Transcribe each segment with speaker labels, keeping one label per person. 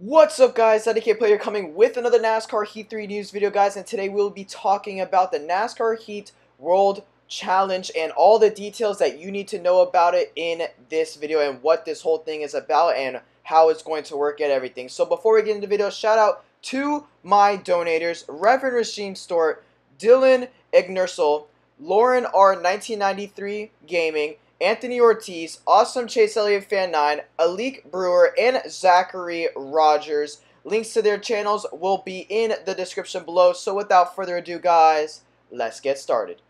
Speaker 1: What's up, guys? IDK Player coming with another NASCAR Heat 3 news video, guys, and today we'll be talking about the NASCAR Heat World Challenge and all the details that you need to know about it in this video and what this whole thing is about and how it's going to work and everything. So before we get into the video, shout out to my donators: Reverend Regime Stort, Dylan Ignersel, Lauren R 1993 Gaming, Anthony Ortiz, Awesome Chase Elliott Fan 9, Alik Brewer, and Zachary Rogers. Links to their channels will be in the description below. So without further ado, guys, let's get started.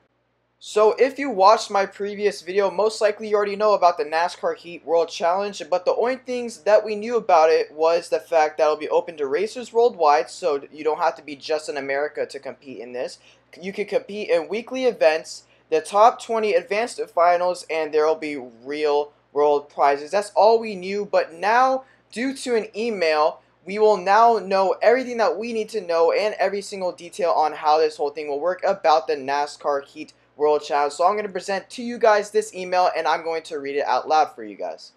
Speaker 1: So if you watched my previous video, most likely you already know about the NASCAR Heat World Challenge, but the only things that we knew about it was the fact that it'll be open to racers worldwide, so you don't have to be just in America to compete in this. You can compete in weekly events, the top 20 advanced to finals, and there will be real world prizes. That's all we knew, but now, due to an email, we will now know everything that we need to know and every single detail on how this whole thing will work about the NASCAR Heat World Challenge. So I'm going to present to you guys this email, and I'm going to read it out loud for you guys.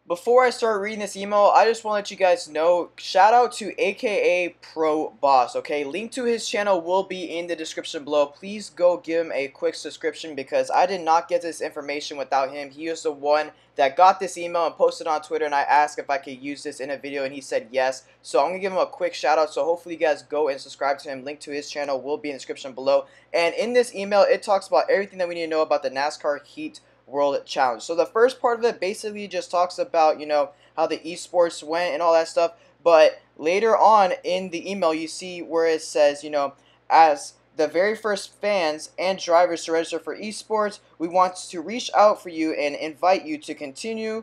Speaker 1: Before I start reading this email, I just want to let you guys know, shout out to AKA Pro Boss, okay? Link to his channel will be in the description below. Please go give him a quick subscription because I did not get this information without him. He was the one that got this email and posted on Twitter, and I asked if I could use this in a video, and he said yes. So I'm going to give him a quick shout out, so hopefully you guys go and subscribe to him. Link to his channel will be in the description below. And in this email, it talks about everything that we need to know about the NASCAR Heat World Challenge. So the first part of it basically just talks about, how the esports went and all that stuff. But later on in the email, you see where it says, as the very first fans and drivers to register for esports, we want to reach out for you and invite you to continue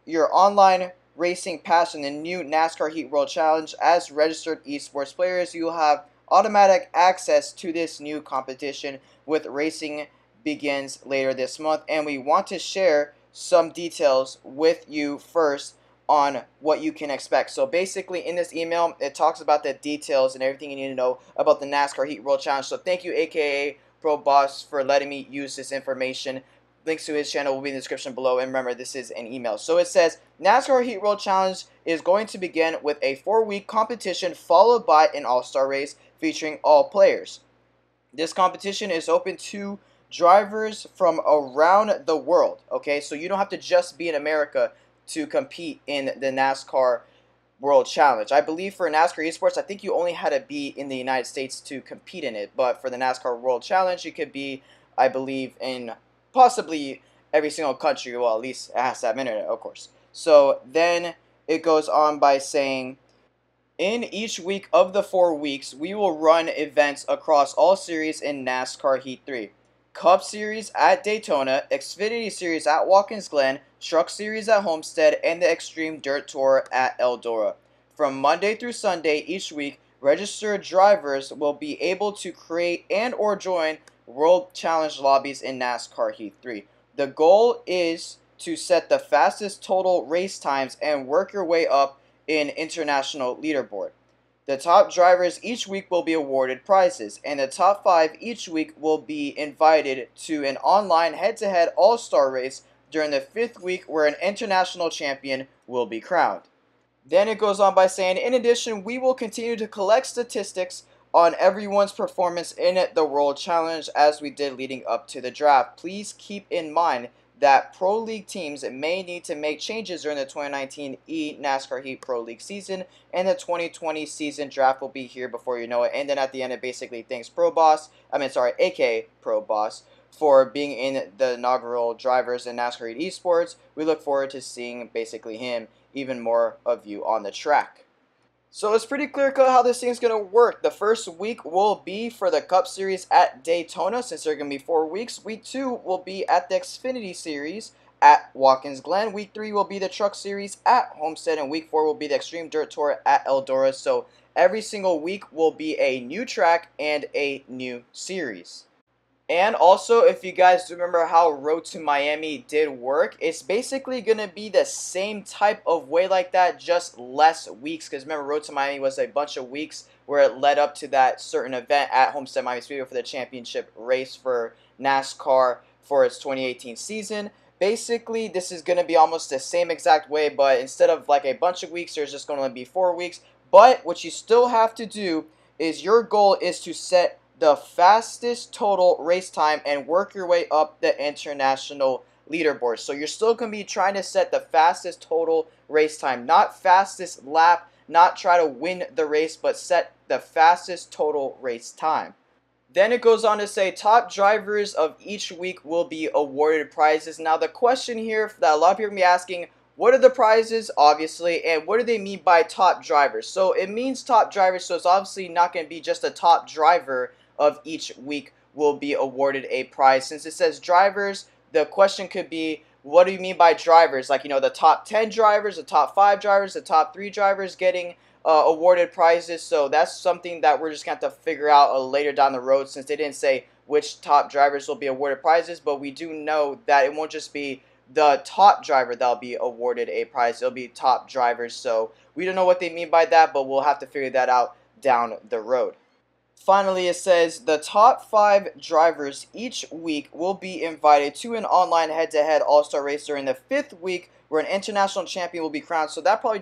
Speaker 1: your online racing passion in the new NASCAR Heat World Challenge. As registered esports players, you will have automatic access to this new competition with racing begins later this month, and we want to share some details with you first on what you can expect. So basically in this email, it talks about the details and everything you need to know about the NASCAR Heat World Challenge. So thank you, AKA Pro Boss, for letting me use this information. Links to his channel will be in the description below, and remember, this is an email. So it says, NASCAR Heat World Challenge is going to begin with a 4-week competition followed by an all-star race featuring all players. This competition is open to drivers from around the world, okay? So you don't have to just be in America to compete in the NASCAR World Challenge. I believe for NASCAR Esports, I think you only had to be in the United States to compete in it, but for the NASCAR World Challenge, you could be, I believe, in possibly every single country. Well, at least it has to have internet, of course. So then it goes on by saying, in each week of the 4 weeks, we will run events across all series in NASCAR Heat 3. Cup Series at Daytona, Xfinity Series at Watkins Glen, Truck Series at Homestead, and the Extreme Dirt Tour at Eldora. From Monday through Sunday each week, registered drivers will be able to create and or join World Challenge lobbies in NASCAR Heat 3. The goal is to set the fastest total race times and work your way up in international leaderboard. The top drivers each week will be awarded prizes, and the top 5 each week will be invited to an online head-to-head all-star race during the 5th week where an international champion will be crowned. Then it goes on by saying, in addition, we will continue to collect statistics on everyone's performance in the World Challenge as we did leading up to the draft. Please keep in mind that Pro League teams may need to make changes during the 2019 NASCAR Heat Pro League season, and the 2020 season draft will be here before you know it. And then at the end, it basically thanks AKA Pro Boss, for being in the inaugural drivers in NASCAR Heat Esports. We look forward to seeing basically him, even more of you on the track. So it's pretty clear cut how this thing's going to work. The first week will be for the Cup Series at Daytona, since there are going to be 4 weeks. Week 2 will be at the Xfinity Series at Watkins Glen. Week 3 will be the Truck Series at Homestead, and Week 4 will be the Extreme Dirt Tour at Eldora. So every single week will be a new track and a new series. And also, if you guys remember how Road to Miami did work, it's basically going to be the same type of way like that, just less weeks. Because remember, Road to Miami was a bunch of weeks where it led up to that certain event at Homestead Miami Speedway for the championship race for NASCAR for its 2018 season. basically this is going to be almost the same exact way, but instead of like a bunch of weeks, there's just going to be 4 weeks. But what you still have to do is your goal is to set the fastest total race time and work your way up the international leaderboard. So you're still going to be trying to set the fastest total race time, not fastest lap, not try to win the race, but set the fastest total race time. Then it goes on to say top drivers of each week will be awarded prizes. Now the question here that a lot of people are going to be asking, what are the prizes, obviously, and what do they mean by top drivers? So it means top drivers, so it's obviously not going to be just a top driver of each week will be awarded a prize. Since it says drivers, the question could be, what do you mean by drivers? Like, the top 10 drivers, the top 5 drivers, the top 3 drivers getting awarded prizes. So that's something that we're just going to have to figure out later down the road, since they didn't say which top drivers will be awarded prizes. But we do know that it won't just be the top driver that'll be awarded a prize. It'll be top drivers. So we don't know what they mean by that, but we'll have to figure that out down the road. Finally, it says the top 5 drivers each week will be invited to an online head-to-head all-star race during the 5th week, where an international champion will be crowned. So that probably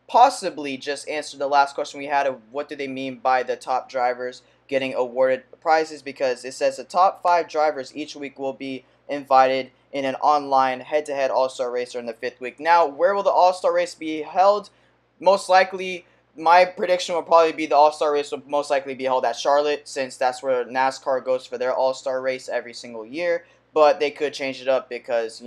Speaker 1: possibly just answered the last question we had of what do they mean by the top drivers getting awarded prizes, because it says the top 5 drivers each week will be invited in an online head-to-head all-star race during the 5th week. Now, where will the all-star race be held? Most likely, my prediction will probably be the all-star race will most likely be held at Charlotte, since that's where NASCAR goes for their all-star race every single year. But they could change it up because,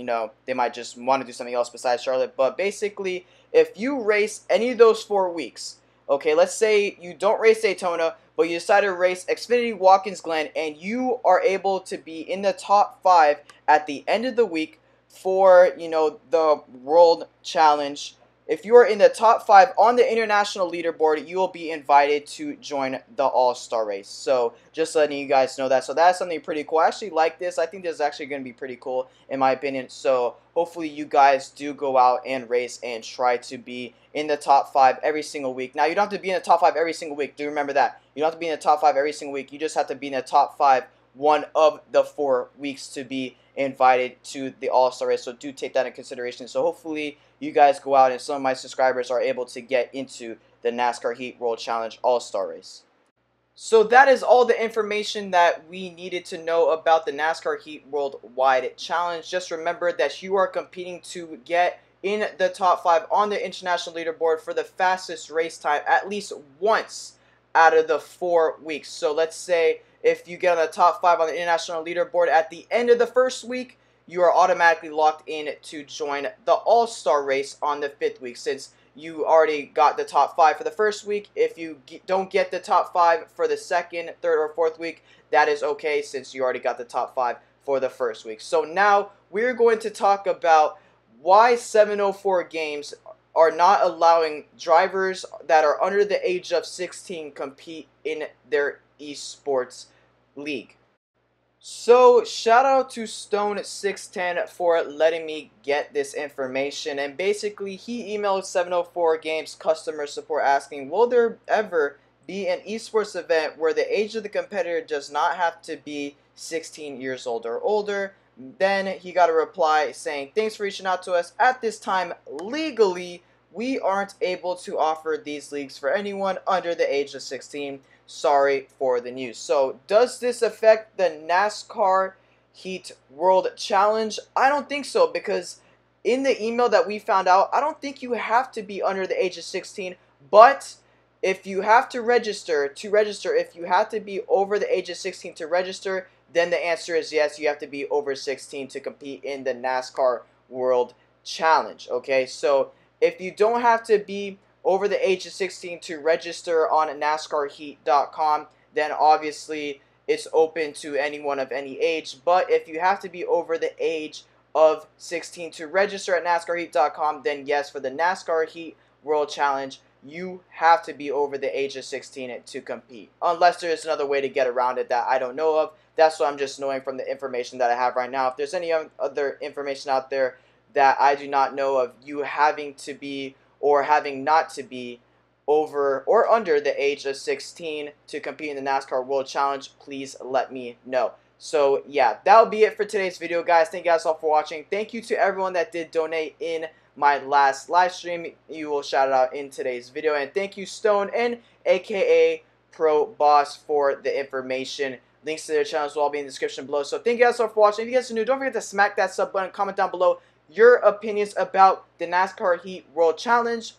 Speaker 1: they might just want to do something else besides Charlotte. But basically, if you race any of those 4 weeks, okay, let's say you don't race Daytona, but you decide to race Xfinity Watkins Glen, and you are able to be in the top 5 at the end of the week for, the World Challenge. If you are in the top 5 on the international leaderboard, you will be invited to join the all-star race. So just letting you guys know that. So that's something pretty cool. I actually like this. I think this is actually going to be pretty cool in my opinion. So hopefully you guys do go out and race and try to be in the top 5 every single week. Now, you don't have to be in the top 5 every single week. Do remember that. You don't have to be in the top 5 every single week. You just have to be in the top 5 one of the 4 weeks to be invited to the all-star race. So do take that in consideration. So hopefully you guys go out and some of my subscribers are able to get into the NASCAR Heat World Challenge all-star race. So that is all the information that we needed to know about the NASCAR Heat Worldwide Challenge. Just remember that you are competing to get in the top 5 on the international leaderboard for the fastest race time at least once out of the 4 weeks. So let's say if you get on the top 5 on the international leaderboard at the end of the 1st week, you are automatically locked in to join the all-star race on the 5th week. Since you already got the top 5 for the 1st week, if you don't get the top 5 for the 2nd, 3rd, or 4th week, that is okay, since you already got the top 5 for the 1st week. So now we're going to talk about why 704 Games are not allowing drivers that are under the age of 16 compete in their esports league. So shout out to Stone610 for letting me get this information, and basically he emailed 704 Games customer support asking, will there ever be an esports event where the age of the competitor does not have to be 16 years old or older? Then he got a reply saying, thanks for reaching out to us. At this time, legally, we aren't able to offer these leagues for anyone under the age of 16. Sorry for the news. So does this affect the NASCAR Heat World Challenge? I don't think so, because in the email that we found out, I don't think you have to be under the age of 16, but if you have to register, if you have to be over the age of 16 to register, then the answer is yes, you have to be over 16 to compete in the NASCAR World Challenge. Okay, so if you don't have to be over the age of 16 to register on NASCARheat.com, then obviously it's open to anyone of any age. But if you have to be over the age of 16 to register at NASCARheat.com, then yes, for the NASCAR Heat World Challenge, you have to be over the age of 16 to compete. Unless there's another way to get around it that I don't know of. That's what I'm just knowing from the information that I have right now. If there's any other information out there that I do not know of, you having to be or having not to be over or under the age of 16 to compete in the NASCAR World Challenge, please let me know. So yeah, that'll be it for today's video, guys. Thank you guys all for watching. Thank you to everyone that did donate in my last live stream. You will shout it out in today's video. And thank you, Stone and aka Pro Boss, for the information. Links to their channels will all be in the description below. So thank you guys all for watching. If you guys are new, don't forget to smack that sub button. Comment down below your opinions about the NASCAR Heat World Challenge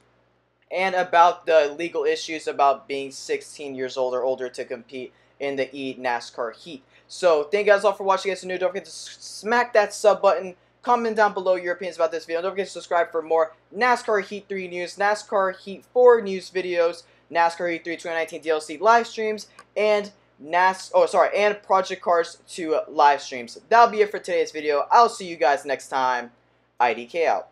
Speaker 1: and about the legal issues about being 16 years old or older to compete in the NASCAR Heat. So thank you guys all for watching. If you guys are new, don't forget to smack that sub button. Comment down below your opinions about this video. Don't forget to subscribe for more NASCAR Heat 3 news, NASCAR Heat 4 news videos, NASCAR Heat 3 2019 DLC live streams, and and Project Cars 2 live streams. That'll be it for today's video. I'll see you guys next time. IDK out.